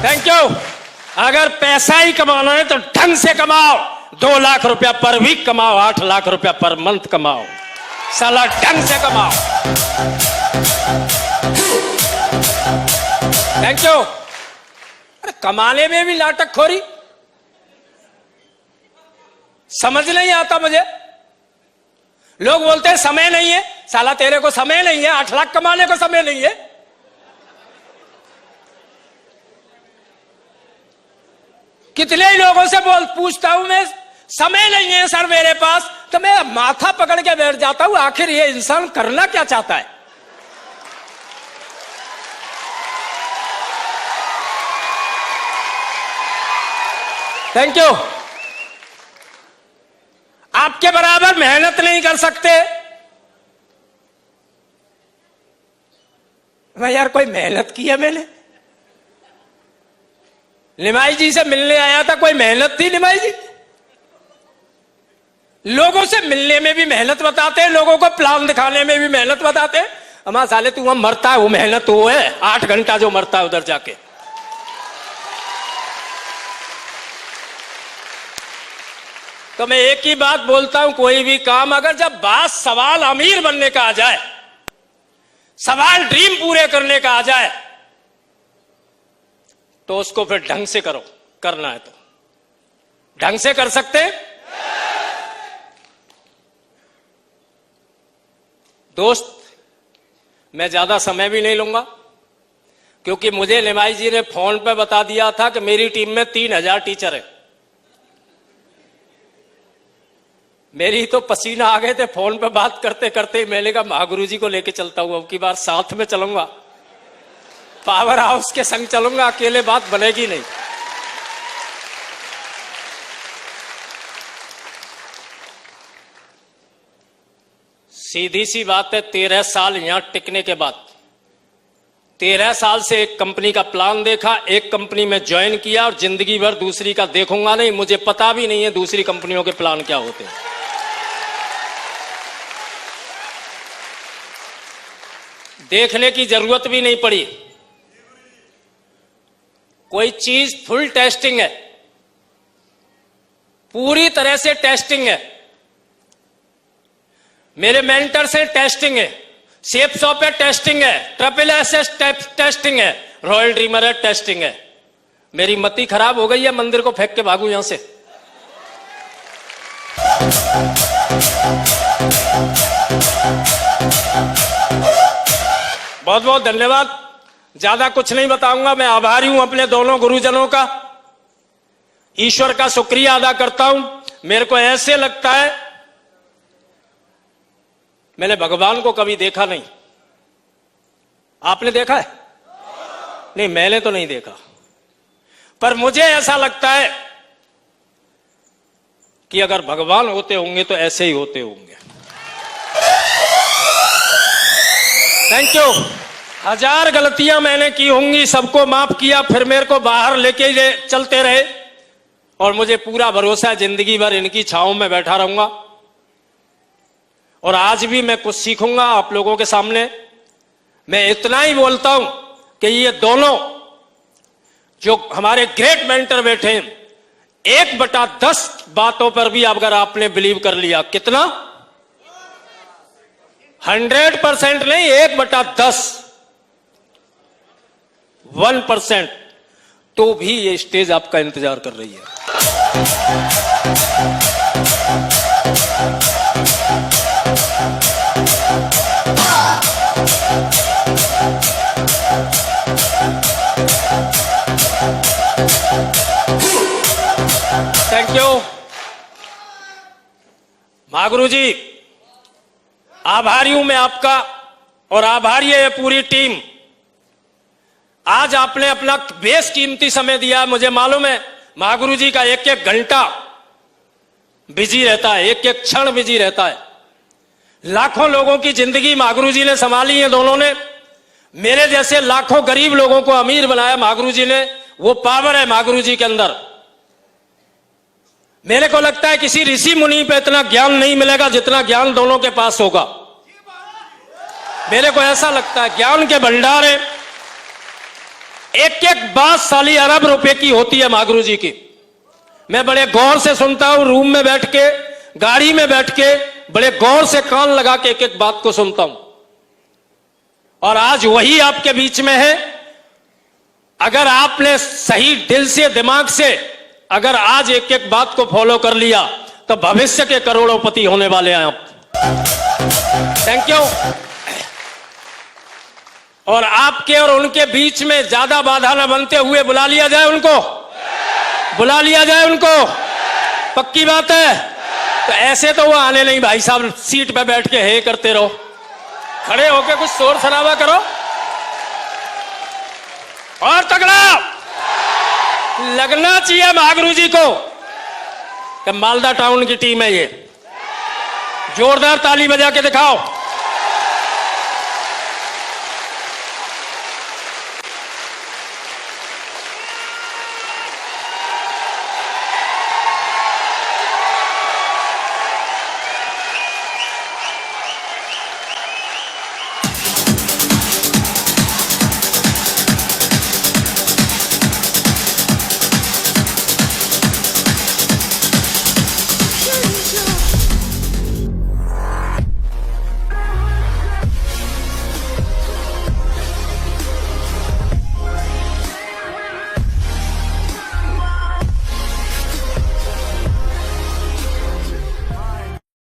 Thank you. अगर पैसा ही कमाना है तो ढंग से कमाओ। 2 लाख रुपया पर वीक कमाओ, 8 लाख रुपया पर मंथ कमाओ, साला ढंग से कमाओ। Thank you. अरे कमाने में भी नाटक खोरी, समझ नहीं आता मुझे। लोग बोलते हैं समय नहीं है, साला तेरे को समय नहीं है, 8 लाख कमाने को समय नहीं है। कितने ही लोगों से पूछता हूं मैं, समय नहीं है सर मेरे पास, तो मैं माथा पकड़ के बैठ जाता हूं, आखिर ये इंसान करना क्या चाहता है। Thank you. आपके बराबर मेहनत नहीं कर सकते। मैं यार कोई मेहनत की है मैंने? निमाई जी से मिलने आया था, कोई मेहनत थी निमाई जी? लोगों से मिलने में भी मेहनत बताते हैं, लोगों को प्लान दिखाने में भी मेहनत बताते हैं। हमारा साले तू वहां मरता है, वो मेहनत वो है, 8 घंटा जो मरता है उधर जाके। तो मैं एक ही बात बोलता हूं, कोई भी काम अगर जब बात सवाल अमीर बनने का आ जाए, सवाल ड्रीम पूरे करने का आ जाए, तो उसको फिर ढंग से करो। करना है तो ढंग से कर सकते हैं। दोस्त, मैं ज्यादा समय भी नहीं लूंगा, क्योंकि मुझे निमाई जी ने फोन पे बता दिया था कि मेरी टीम में 3000 टीचर है। मेरी तो पसीना आ गए थे फोन पे बात करते करते ही। मैंने कहा महागुरु जी को लेके चलता हूं, अब की बार साथ में चलूंगा, पावर हाउस के संग चलूंगा, अकेले बात बनेगी नहीं। सीधी सी बात है, 13 साल यहां टिकने के बाद, 13 साल से एक कंपनी का प्लान देखा, एक कंपनी में ज्वाइन किया, और जिंदगी भर दूसरी का देखूंगा नहीं। मुझे पता भी नहीं है दूसरी कंपनियों के प्लान क्या होते हैं। देखने की जरूरत भी नहीं पड़ी। कोई चीज फुल टेस्टिंग है, पूरी तरह से टेस्टिंग है। मेरे मेंटर से टेस्टिंग है, सेफ शॉप है टेस्टिंग है, ट्रिपल एस टेस्टिंग है, रॉयल ड्रीमर है टेस्टिंग है। मेरी मति खराब हो गई है, मंदिर को फेंक के भागू यहां से। बहुत बहुत धन्यवाद। ज्यादा कुछ नहीं बताऊंगा। मैं आभारी हूं अपने दोनों गुरुजनों का, ईश्वर का शुक्रिया अदा करता हूं। मेरे को ऐसे लगता है मैंने भगवान को कभी देखा नहीं। आपने देखा है? नहीं, मैंने तो नहीं देखा, पर मुझे ऐसा लगता है कि अगर भगवान होते होंगे तो ऐसे ही होते होंगे। Thank you. 1000 गलतियां मैंने की होंगी, सबको माफ किया, फिर मेरे को बाहर लेके चलते रहे, और मुझे पूरा भरोसा है जिंदगी भर इनकी छांव में बैठा रहूंगा। और आज भी मैं कुछ सीखूंगा आप लोगों के सामने। मैं इतना ही बोलता हूं कि ये दोनों जो हमारे ग्रेट मेंटर बैठे हैं, 1/10 बातों पर भी अगर आपने बिलीव कर लिया, कितना 100% नहीं, 1/10, 1%, तो भी ये स्टेज आपका इंतजार कर रही है। थैंक यू महागुरु जी, आभारी हूं मैं आपका, और आभारी है ये पूरी टीम। आज आपने अपना बेशकीमती समय दिया। मुझे मालूम है महागुरु जी का एक एक घंटा बिजी रहता है, एक एक क्षण बिजी रहता है। लाखों लोगों की जिंदगी महागुरु जी ने संभाली है दोनों ने। मेरे जैसे लाखों गरीब लोगों को अमीर बनाया महागुरु जी ने। वो पावर है महागुरु जी के अंदर। मेरे को लगता है किसी ऋषि मुनि पे इतना ज्ञान नहीं मिलेगा जितना ज्ञान दोनों के पास होगा। मेरे को ऐसा लगता है ज्ञान के भंडार है। एक एक बात साली अरब रुपए की होती है महागुरु जी की। मैं बड़े गौर से सुनता हूं, रूम में बैठ के, गाड़ी में बैठ के, बड़े गौर से कान लगा के एक एक बात को सुनता हूं। और आज वही आपके बीच में है। अगर आपने सही दिल से, दिमाग से अगर आज एक एक बात को फॉलो कर लिया तो भविष्य के करोड़ोंपति होने वाले हैं आप। Thank you. और आपके और उनके बीच में ज्यादा बाधा न बनते हुए बुला लिया जाए उनको, बुला लिया जाए उनको। पक्की बात है। तो ऐसे तो वो आने नहीं भाई साहब, सीट पे बैठ के हे करते रहो, खड़े होके कुछ शोर शराबा करो और तगड़ा लगना चाहिए महागुरु जी को कि मालदा टाउन की टीम है ये। जोरदार ताली बजा के दिखाओ।